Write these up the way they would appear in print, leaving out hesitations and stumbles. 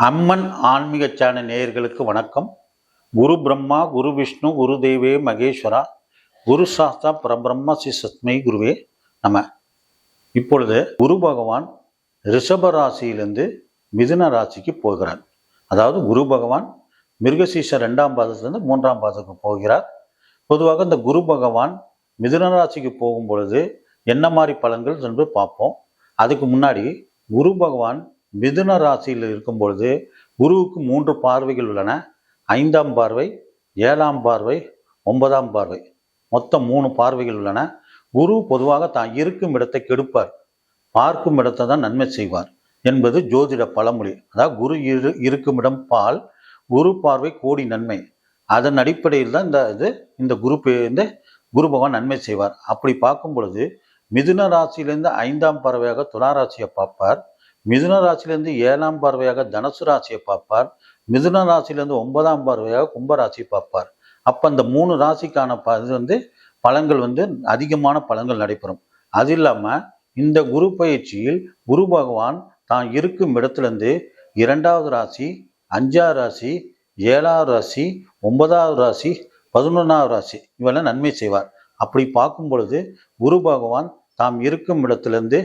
அம்மன் ஆன்மீக சேனல் நேயர்களுக்கு வணக்கம். குரு பிரம்மா, குரு விஷ்ணு, குரு தேவே மகேஸ்வரா, குரு சாஸ்தா பரபிரம்ம ஸ்ரீ சத்மை குருவே நம. இப்பொழுது குரு பகவான் ரிஷப ராசியிலிருந்து மிதுன ராசிக்கு போகிறார். அதாவது குரு பகவான் மிருகசீஷ 2ஆம் பாதத்திலிருந்து 3ஆம் பாதத்துக்கு போகிறார். பொதுவாக இந்த குரு பகவான் மிதுன ராசிக்கு போகும் பொழுது என்ன மாதிரி பலன்கள் என்று பார்ப்போம். அதுக்கு முன்னாடி குரு பகவான் மிதுன ராசியில் இருக்கும் பொழுது குருவுக்கு 3 பார்வைகள் உள்ளன. 5ஆம் பார்வை, 7ஆம் பார்வை, 9ஆம் பார்வை, மொத்தம் 3 பார்வைகள் உள்ளன. குரு பொதுவாக தான் இருக்கும் இடத்தை கெடுப்பார், பார்க்கும் இடத்தை தான் நன்மை செய்வார் என்பது ஜோதிட பழமொழி. அதாவது குரு இருக்கும் இடம் பால், குரு பார்வை கோடி நன்மை. அதன் அடிப்படையில் தான் இந்த குரு பகவான் நன்மை செய்வார். அப்படி பார்க்கும் பொழுது மிதுன ராசியிலிருந்து 5ஆம் பார்வையாக துலா ராசியை பார்ப்பார். மிதுன ராசியிலிருந்து 7ஆம் பார்வையாக தனுசு ராசியை பார்ப்பார். மிதுன ராசியிலிருந்து 9ஆம் பார்வையாக கும்பராசியை பார்ப்பார். அப்போ அந்த 3 ராசிக்கான பலன்கள் அதிகமான பலன்கள் நடைபெறும். அது இல்லாமல் இந்த குரு பயிற்சியில் குரு பகவான் தான் இருக்கும் இடத்துலேருந்து 2வது ராசி, 5ஆவது ராசி, 7ஆவது ராசி, 9ஆவது ராசி, 11ஆவது ராசி இவெல்லாம் நன்மை செய்வார். அப்படி பார்க்கும் பொழுது குரு பகவான் தாம் இருக்கும் இடத்துலேருந்து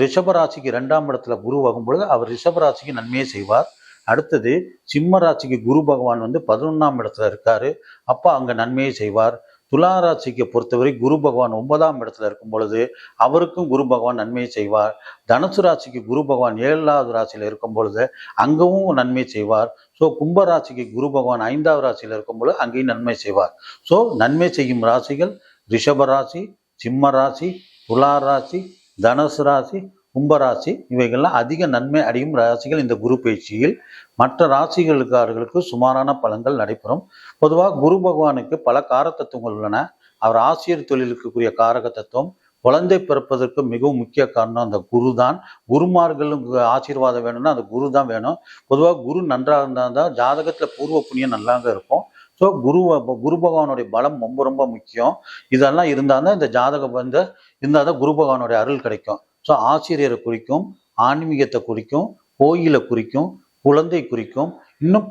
ரிஷபராசிக்கு 2ஆம் இடத்துல குரு ஆகும்பொழுது அவர் ரிஷபராசிக்கு நன்மையை செய்வார். அடுத்தது சிம்ம ராசிக்கு குரு பகவான் 11ஆம் இடத்துல இருக்காரு. அப்போ அங்கே நன்மையை செய்வார். துலா ராசிக்கு பொறுத்தவரை குரு பகவான் 9ஆம் இடத்துல இருக்கும் பொழுது அவருக்கும் குரு பகவான் நன்மையை செய்வார். தனுசு ராசிக்கு குரு பகவான் 7ஆவது ராசியில் இருக்கும் பொழுது அங்கவும் நன்மை செய்வார். ஸோ கும்பராசிக்கு குரு பகவான் 5ஆவது ராசியில் இருக்கும் பொழுது அங்கேயும் நன்மை செய்வார். ஸோ நன்மை செய்யும் ராசிகள் ரிஷபராசி, சிம்ம ராசி, துலா ராசி, தனுசு ராசி, கும்பராசி இவைகள்லாம் அதிக நன்மை அடையும் ராசிகள். இந்த குரு பயிற்சியில் மற்ற ராசிகளுக்காரர்களுக்கு சுமாரான பலன்கள் நடைபெறும். பொதுவாக குரு பகவானுக்கு பல காரகத்தத்துவங்கள் உள்ளன. அவர் ஆசிரியர் தொழிலுக்குரிய காரக தத்துவம். குழந்தை பிறப்பதற்கு மிகவும் முக்கிய காரணம் அந்த குரு தான். குருமார்களுக்கு ஆசீர்வாதம் வேணும்னா அந்த குரு தான் வேணும். பொதுவாக குரு நன்றாக இருந்தால் தான் ஜாதகத்தில் பூர்வ புண்ணியம் நல்லாங்க இருக்கும். ஸோ குரு பகவானுடைய பலம் ரொம்ப ரொம்ப முக்கியம். இதெல்லாம் இருந்தால் தான் இந்த ஜாதகம் இருந்தால் தான் குரு பகவானுடைய அருள் கிடைக்கும். ஸோ ஆசிரியரை குறிக்கும், ஆன்மீகத்தை குறிக்கும், கோயிலை குறிக்கும், குழந்தை குறிக்கும், இன்னும்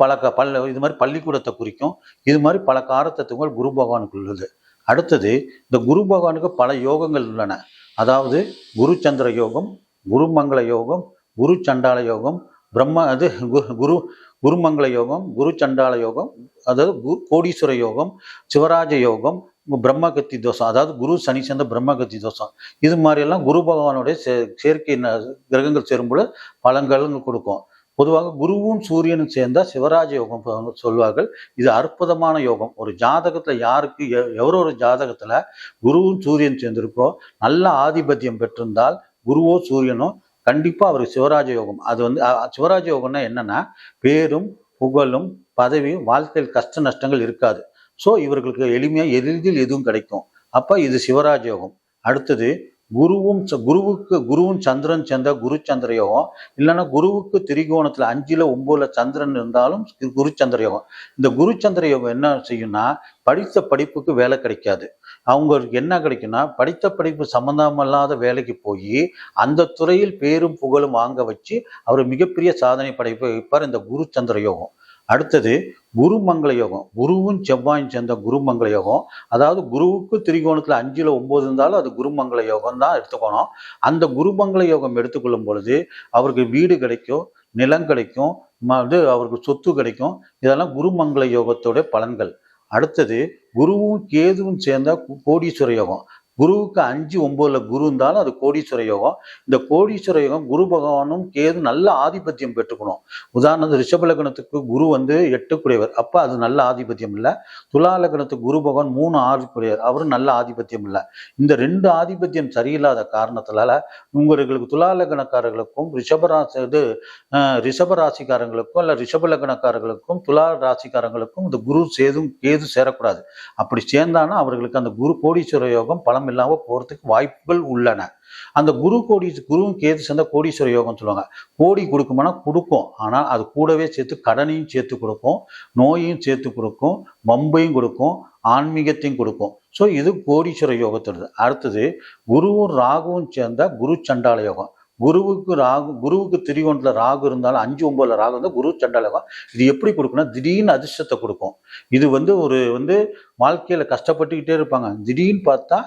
இது மாதிரி பள்ளிக்கூடத்தை குறிக்கும். இது மாதிரி பல காரத்தத்துவங்கள் குரு பகவானுக்கு உள்ளது. அடுத்தது இந்த குரு பகவானுக்கு பல யோகங்கள் உள்ளன. அதாவது குரு சந்திர யோகம், குரு மங்கள யோகம், குரு சண்டால யோகம், குருமங்கள யோகம், குரு சண்டால யோகம், அதாவது கோடீஸ்வர யோகம், சிவராஜ யோகம், பிரம்மகத்தி தோஷம், அதாவது குரு சனி சேர்ந்த பிரம்மகத்தி தோஷம். இது மாதிரியெல்லாம் குரு பகவானுடைய சேர்க்கை கிரகங்கள் சேரும்போது பலன்கள் கொடுக்கும். பொதுவாக குருவும் சூரியனும் சேர்ந்தா சிவராஜ யோகம் சொல்வார்கள். இது அற்புதமான யோகம். ஒரு ஜாதகத்துல யாருக்கு எவரொரு ஜாதகத்துல குருவும் சூரியன் சேர்ந்திருக்கோ, நல்ல ஆதிபத்தியம் பெற்றிருந்தால் குருவோ சூரியனோ கண்டிப்பா அவருக்கு சிவராஜ யோகம். அது சிவராஜ யோகம்னா என்னன்னா பேரும் புகழும் பதவியும், வாழ்க்கையில் கஷ்ட நஷ்டங்கள் இருக்காது. ஸோ இவர்களுக்கு எளிதில் எதுவும் கிடைக்கும். அப்ப இது சிவராஜ யோகம். அடுத்தது குருவும் சந்திரன் சேர்ந்த குரு சந்திர யோகம். இல்லைன்னா குருவுக்கு திரிகோணத்துல 5ல் 9ல் சந்திரன் இருந்தாலும் குரு சந்திர யோகம். இந்த குரு சந்திர யோகம் என்ன செய்யும்னா படித்த படிப்புக்கு வேலை கிடைக்காது. அவங்களுக்கு என்ன கிடைக்கும்னா படித்த படிப்பு சம்பந்தமில்லாத வேலைக்கு போய் அந்த துறையில் பேரும் புகழும் வாங்க வச்சு அவர் மிகப்பெரிய சாதனை படைப்பை வைப்பார் இந்த குரு சந்திர யோகம். அடுத்தது குருமங்கள யோகம். குருவும் செவ்வாயும் சேர்ந்த குருமங்கள யோகம். அதாவது குருவுக்கு திரிகோணத்துல 5ல் 9 இருந்தாலும் அது குருமங்கள யோகம் தான் எடுத்துக்கணும். அந்த குருமங்கள யோகம் எடுத்துக்கொள்ளும் பொழுது அவருக்கு வீடு கிடைக்கும், நிலம் கிடைக்கும், அவருக்கு சொத்து கிடைக்கும். இதெல்லாம் குருமங்கள யோகத்தோட பலன்கள். அடுத்தது குருவும் கேதுவும் சேர்ந்த கோடீஸ்வர யோகம். குருவுக்கு 5, 9ல் குரு இருந்தாலும் அது கோடீஸ்வர யோகம். இந்த கோடீஸ்வர யோகம் குரு பகவானும் கேது நல்ல ஆதிபத்தியம் பெற்றுக்கணும். உதாரணத்துக்கு ரிஷப லக்னத்துக்கு குரு 8 அப்ப அது நல்ல ஆதிபத்தியம் இல்லை. துலா லக்னத்துக்கு குரு பகவான் 3 ஆதிபதியர், அவரும் நல்ல ஆதிபத்தியம் இல்லை. இந்த 2 ஆதிபத்தியம் சரியில்லாத காரணத்தினால உங்களுக்கு துலா லக்னக்காரர்களுக்கும் ரிஷப ராசிக்காரங்களுக்கும் இல்ல ரிஷப லக்னக்காரர்களுக்கும் துலா ராசிக்காரங்களுக்கும் இந்த குரு கேது சேரக்கூடாது. அப்படி சேர்ந்தானா அவர்களுக்கு அந்த குரு கோடீஸ்வர யோகம் பலம் இல்லாமல் போறதுக்கு வாய்ப்புகள் உள்ளன. அந்த குருவும் கேது சேர்ந்த கோடீஸ்வர யோகம் சொல்லுவாங்க. கோடி கொடுக்குமானா கொடுக்கும். ஆனா அது கூடவே சேர்த்து கடனையும் சேர்த்து கொடுக்கும், நோயையும் சேர்த்து கொடுக்கும், வம்பையும் கொடுக்கும், ஆன்மீகத்தையும் கொடுக்கும். ஸோ இது கோடீஸ்வர யோகத்தோடது. அடுத்தது குருவும் ராகுவும் சேர்ந்த குரு சண்டால யோகம். குருவுக்கு திரிகோணத்துல ராகு இருந்தாலும் 5-9 ராகு வந்து குரு சண்டால யோகம். இது எப்படி கொடுக்கும்னா திடீர்னு அதிர்ஷ்டத்தை கொடுக்கும். இது வாழ்க்கையில கஷ்டப்பட்டுக்கிட்டே இருப்பாங்க, திடீர்னு பார்த்தா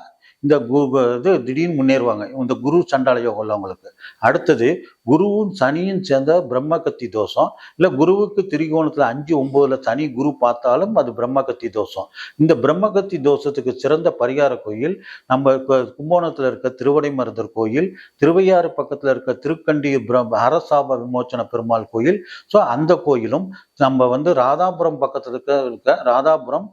இந்த திடீர்னு முன்னேறுவாங்க இந்த குரு சண்டால யோகம் உள்ளவங்களுக்கு. அடுத்தது குருவும் சனியும் சேர்ந்த பிரம்மகத்தி தோஷம், இல்லை குருவுக்கு திரிகோணத்துல 5-9 சனி குரு பார்த்தாலும் அது பிரம்மகத்தி தோஷம். இந்த பிரம்மகத்தி தோஷத்துக்கு சிறந்த பரிகார கோயில் நம்ம கும்பகோணத்துல இருக்க திருவடைமருதர் கோயில், திருவையாறு பக்கத்துல இருக்க திருக்கண்டி அரசாப விமோச்சன பெருமாள் கோயில். ஸோ அந்த கோயிலும் நம்ம ராதாபுரம் பக்கத்துல இருக்க ராதாபுரம்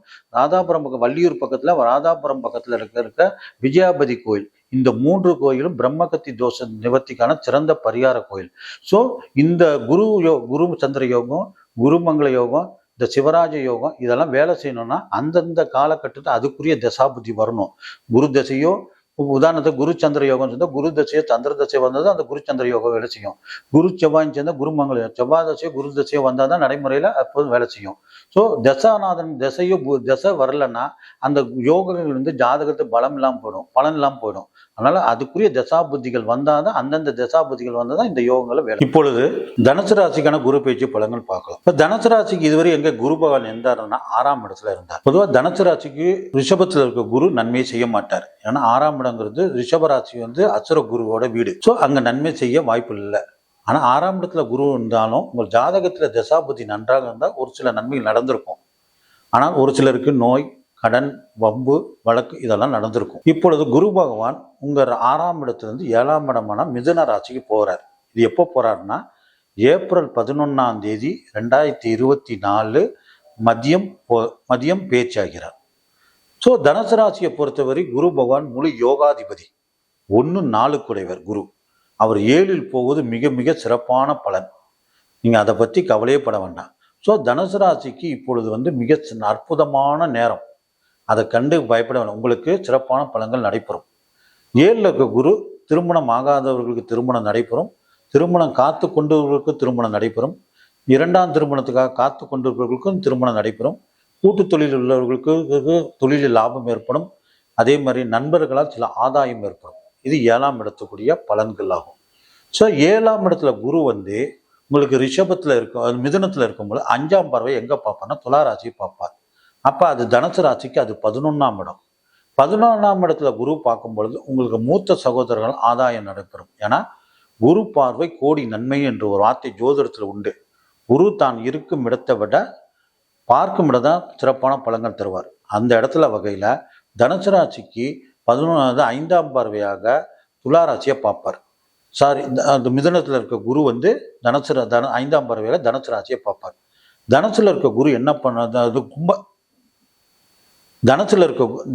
வள்ளியூர் பக்கத்துல ராதாபுரம் பக்கத்துல இருக்க விஜயாபதி கோயில், இந்த 3 கோயிலும் பிரம்மகத்தி தோஷ நிவர்த்திக்கான சிறந்த பரிகார கோயில். ஸோ இந்த குரு சந்திர யோகம், குருமங்கள யோகம், இந்த சிவராஜ யோகம் இதெல்லாம் வேலை செய்யணும்னா அந்தந்த காலகட்டத்தில் அதுக்குரிய தசாபுத்தி வரணும். குரு தசையோ உதாரணத்துக்கு குரு சந்திர யோகம் சேர்ந்தா குரு தசையோ சந்திர தசை வந்தது அந்த குரு சந்திர யோகம் வேலை செய்யும். குரு செவ்வாய் சேர்ந்தா குருமங்கள செவ்வாய் தசையோ குரு தசையோ வந்தால் தான் நடைமுறையில் அப்போதும் வேலை செய்யும். ஸோ தசாநாதன் தசை வரலன்னா அந்த யோகங்கள் ஜாதகத்தை பலம் இல்லாமல் போயிடும், பலன் இல்லாமல் போயிடும். அதனால அதுக்குரிய தசாபுத்திகள் வந்தாதான் அந்தந்த தசாபுத்திகள் வந்தாதான் இந்த யோகங்களை வேலை. இப்பொழுது தனுசு ராசிக்கான குரு பயிற்சி பலன்கள் பார்க்கலாம். இப்போ தனுசு ராசிக்கு இதுவரை எங்க குரு பகவான் இருந்தாருன்னா 6ஆம் இடத்துல இருந்தார். பொதுவாக தனுசு ராசிக்கு ரிஷபத்தில் இருக்க குரு நன்மையை செய்ய மாட்டார். ஏன்னா 6ஆம் இடங்கிறது ரிஷப ராசி அசுர குருவோட வீடு. ஸோ அங்க நன்மை செய்ய வாய்ப்பு இல்லை. ஆனா 6ஆம் இடத்துல குரு இருந்தாலும் உங்கள் ஜாதகத்துல தசாபுத்தி நன்றாக இருந்தால் ஒரு சில நன்மைகள் நடந்திருக்கும். ஆனால் ஒரு சிலருக்கு நோய், கடன், வம்பு, வழக்கு இதெல்லாம் நடந்திருக்கும். இப்பொழுது குரு பகவான் உங்க 6ஆம் இடத்திலிருந்து 7ஆம் இடமான மிதுன ராசிக்கு போறார். இது எப்போ போறாருன்னா ஏப்ரல் 11ஆம் தேதி 2024 மதியம் பேச்சாகிறார். ஸோ தனுசு ராசியை பொறுத்தவரை குரு பகவான் முழு யோகாதிபதி, 1-4 குடைவர் குரு. அவர் 7இல் போவது மிக மிக சிறப்பான பலன். நீங்க அதை பத்தி கவலையே பட வேண்டாம். ஸோ தனுசு ராசிக்கு இப்பொழுது மிக அற்புதமான நேரம். அதை கண்டு பயப்பட வேண்டாம், உங்களுக்கு சிறப்பான பலன்கள் நடைபெறும். 7ல் இருக்க குரு திருமணம் ஆகாதவர்களுக்கு திருமணம் நடைபெறும், திருமணம் காத்து கொண்டவர்களுக்கு திருமணம் நடைபெறும், 2ஆம் திருமணத்துக்காக காத்து கொண்டவர்களுக்கும் திருமணம் நடைபெறும், கூட்டு தொழில் உள்ளவர்களுக்கு தொழிலில் லாபம் ஏற்படும். அதே மாதிரி நண்பர்களால் சில ஆதாயம் ஏற்படும். இது 7ஆம் இடத்துக்குரிய பலன்கள் ஆகும். ஸோ 7ஆம் இடத்துல குரு உங்களுக்கு ரிஷபத்தில் இருக்கும், மிதுனத்தில் இருக்கும்போது 5ஆம் பார்வை எங்கே பார்ப்பார்னா துலா ராசியை பார்ப்பார். அப்போ அது தனுசு ராசிக்கு அது 11ஆம் இடம். 11ஆம் இடத்துல குரு பார்க்கும் பொழுது உங்களுக்கு மூத்த சகோதரர்கள் ஆதாயம் நடைபெறும். ஏன்னா குரு பார்வை கோடி நன்மை என்று ஒரு வார்த்தை ஜோதிடத்தில் உண்டு. குரு தான் இருக்கும் இடத்தை விட பார்க்கும் இடம் தான் சிறப்பான பலன்கள் தருவார். அந்த இடத்துல வகையில் தனுசு ராசிக்கு 5ஆம் பார்வையாக துலா ராசியை பார்ப்பார். அந்த மிதுனத்தில் இருக்க குரு 5ஆம் பார்வையாக தனுசு ராசியை பார்ப்பார். தனுசுல இருக்க குரு என்ன பண்ணது,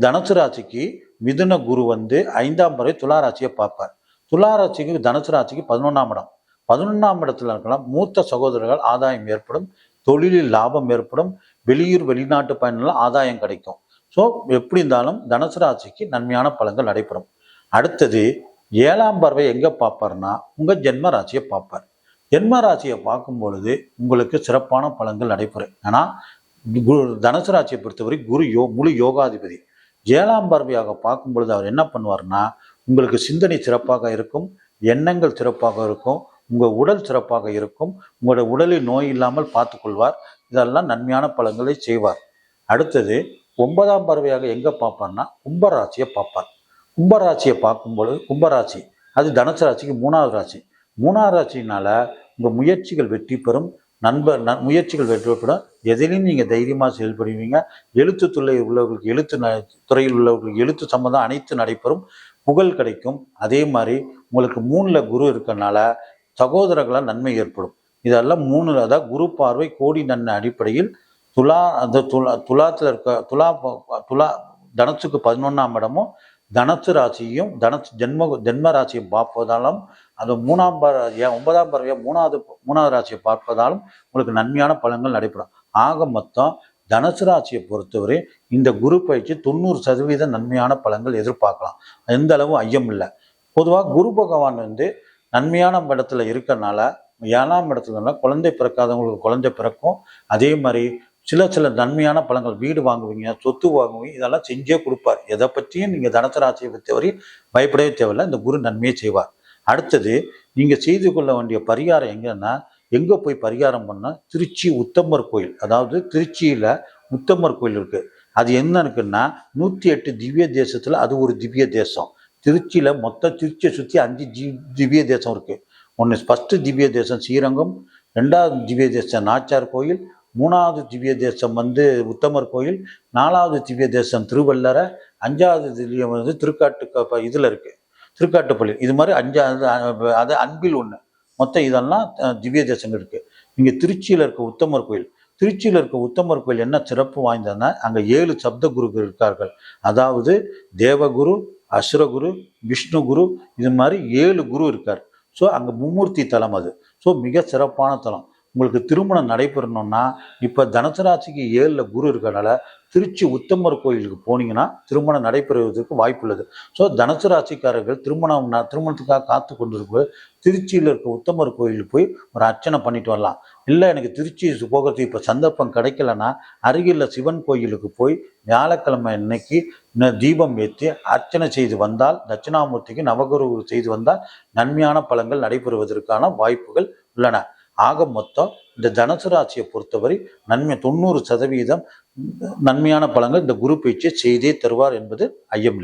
தனுசு ராசிக்கு மிதுன குரு 5ஆம் பார்வை துலா ராசியை பார்ப்பார். துலா ராசிக்கு தனுசு ராசிக்கு 11ஆம் இடம். 11ஆம் இடத்துல இருக்கலாம் மூத்த சகோதரர்கள் ஆதாயம் ஏற்படும், தொழிலில் லாபம் ஏற்படும், வெளியூர் வெளிநாட்டு பயணங்கள் ஆதாயம் கிடைக்கும். ஸோ எப்படி இருந்தாலும் தனுசு ராசிக்கு நன்மையான பலன்கள் நடைபெறும். அடுத்தது 7ஆம் பார்வை எங்க பார்ப்பார்னா உங்க ஜென்ம ராசியை பார்ப்பார். ஜென்ம ராசியை பார்க்கும் பொழுது உங்களுக்கு சிறப்பான பலன்கள் நடைபெறும். ஏன்னா தனுசு ராசியை பொறுத்தவரை குரு முழு யோகாதிபதி. 7ஆம் பார்வையாக பார்க்கும் பொழுது அவர் என்ன பண்ணுவார்னா உங்களுக்கு சிந்தனை சிறப்பாக இருக்கும், எண்ணங்கள் சிறப்பாக இருக்கும், உங்கள் உடல் சிறப்பாக இருக்கும், உங்களுடைய உடலில் நோய் இல்லாமல் பார்த்து கொள்வார். இதெல்லாம் நன்மையான பலன்களை செய்வார். அடுத்தது 9ஆம் பார்வையாக எங்கே பார்ப்பார்னா கும்பராசியை பார்ப்பார். கும்பராசியை பார்க்கும்பொழுது கும்பராசி அது தனுசு ராசிக்கு 3ஆவது ராசி. 3ஆவது ராசினால உங்கள் முயற்சிகள் வெற்றி பெறும், முயற்சிகள் வெற்றி பெறும். எதிலையும் நீங்கள் தைரியமாக செயல்படுவீங்க. எழுத்து துறையில் உள்ளவர்களுக்கு எழுத்து சம்பந்தம் அனைத்து நடைபெறும், புகழ் கிடைக்கும். அதே மாதிரி உங்களுக்கு 3ல் குரு இருக்கனால சகோதரர்களால் நன்மை ஏற்படும். இதெல்லாம் 3 அதாவது குரு பார்வை கோடி நன்மை அடிப்படையில் துலாத்தில் இருக்க துலா தனுசுக்கு 11ஆம் இடமும் தனுசு ராசியும் ஜென்ம ராசியை பார்ப்பதாலும் அது 9ஆம் பார்வையாக 3ஆவது ராசியை பார்ப்பதாலும் உங்களுக்கு நன்மையான பலன்கள் நடைபெறும். ஆக மொத்தம் தனுசு ராசியை பொறுத்தவரை இந்த குரு பயிற்சி 90% நன்மையான பலன்கள் எதிர்பார்க்கலாம். எந்த அளவு ஐயம் இல்லை. பொதுவாக குரு பகவான் நன்மையான இடத்துல இருக்கறனால 7ஆம் இடத்துல குழந்தை பிறக்காதவங்களுக்கு குழந்தை பிறக்கும். அதே மாதிரி சில நன்மையான பலன்கள், வீடு வாங்குவீங்க, சொத்து வாங்குவீங்க, இதெல்லாம் செஞ்சே கொடுப்பார். எதை பற்றியும் நீங்கள் தனுசு ராசியை பற்றி பயப்படவே தேவையில்லை. இந்த குரு நன்மையை செய்வார். அடுத்தது நீங்கள் செய்து கொள்ள வேண்டிய பரிகாரம் எங்கன்னா, எங்கே போய் பரிகாரம் பண்ணால், திருச்சி உத்தமர் கோயில், அதாவது திருச்சியில் உத்தமர் கோயில் இருக்குது. அது என்ன இருக்குன்னா 108 திவ்ய தேசத்தில் அது ஒரு திவ்ய தேசம். திருச்சியில் மொத்த திருச்சியை சுற்றி 5 திவ்ய தேசம் இருக்குது. ஒன்று ஃபஸ்ட்டு திவ்ய தேசம் ஸ்ரீரங்கம், 2வது திவ்ய தேசம் நாச்சார் கோயில், 3வது திவ்ய தேசம் உத்தமர் கோயில், 4வது திவ்ய தேசம் திருவள்ளரை, 5வது திவ்யம் திருக்காட்டு இதில் இருக்குது, திருக்காட்டுப்பள்ளி. இது மாதிரி 5வது அது அன்பில் ஒன்று. மொத்தம் இதெல்லாம் திவ்ய தேசங்கள் இருக்குது. இங்கே திருச்சியில் இருக்க உத்தமர் கோயில், திருச்சியில் இருக்க உத்தமர் கோயில் என்ன சிறப்பு வாய்ந்ததுன்னா, அங்கே 7 சப்த குருக்கள் இருக்கார்கள். அதாவது தேவகுரு, அசுரகுரு, விஷ்ணுகுரு, இது மாதிரி 7 குரு இருக்கார். ஸோ அங்கே மும்மூர்த்தி தலம் அது. ஸோ மிக சிறப்பான தலம். உங்களுக்கு திருமணம் நடைபெறணும்னா, இப்போ தனுசு ராசிக்கு 7ல் குரு இருக்கிறனால திருச்சி உத்தமர் கோயிலுக்கு போனீங்கன்னா திருமணம் நடைபெறுவதற்கு வாய்ப்பு உள்ளது. ஸோ தனுசு ராசிக்காரர்கள் திருமணத்துக்காக காத்து கொண்டிருப்பது திருச்சியில் இருக்க உத்தமர் கோயிலுக்கு போய் ஒரு அர்ச்சனை பண்ணிட்டு வரலாம். இல்லை எனக்கு திருச்சி போகிறதுக்கு இப்போ சந்தர்ப்பம் கிடைக்கலன்னா, அருகில் சிவன் கோயிலுக்கு போய் வியாழக்கிழமை அன்னைக்கு தீபம் ஏற்றி அர்ச்சனை செய்து வந்தால், தட்சிணாமூர்த்திக்கு நவகுரு செய்து வந்தால் நன்மையான பலன்கள் நடைபெறுவதற்கான வாய்ப்புகள் உள்ளன. ஆக மொத்தம் இந்த தனுசு ராசியை பொறுத்தவரை நன்மை 90% நன்மையான பலன்கள் இந்த குரு பயிற்சியை செய்தே தருவார் என்பது ஐயமில்லை.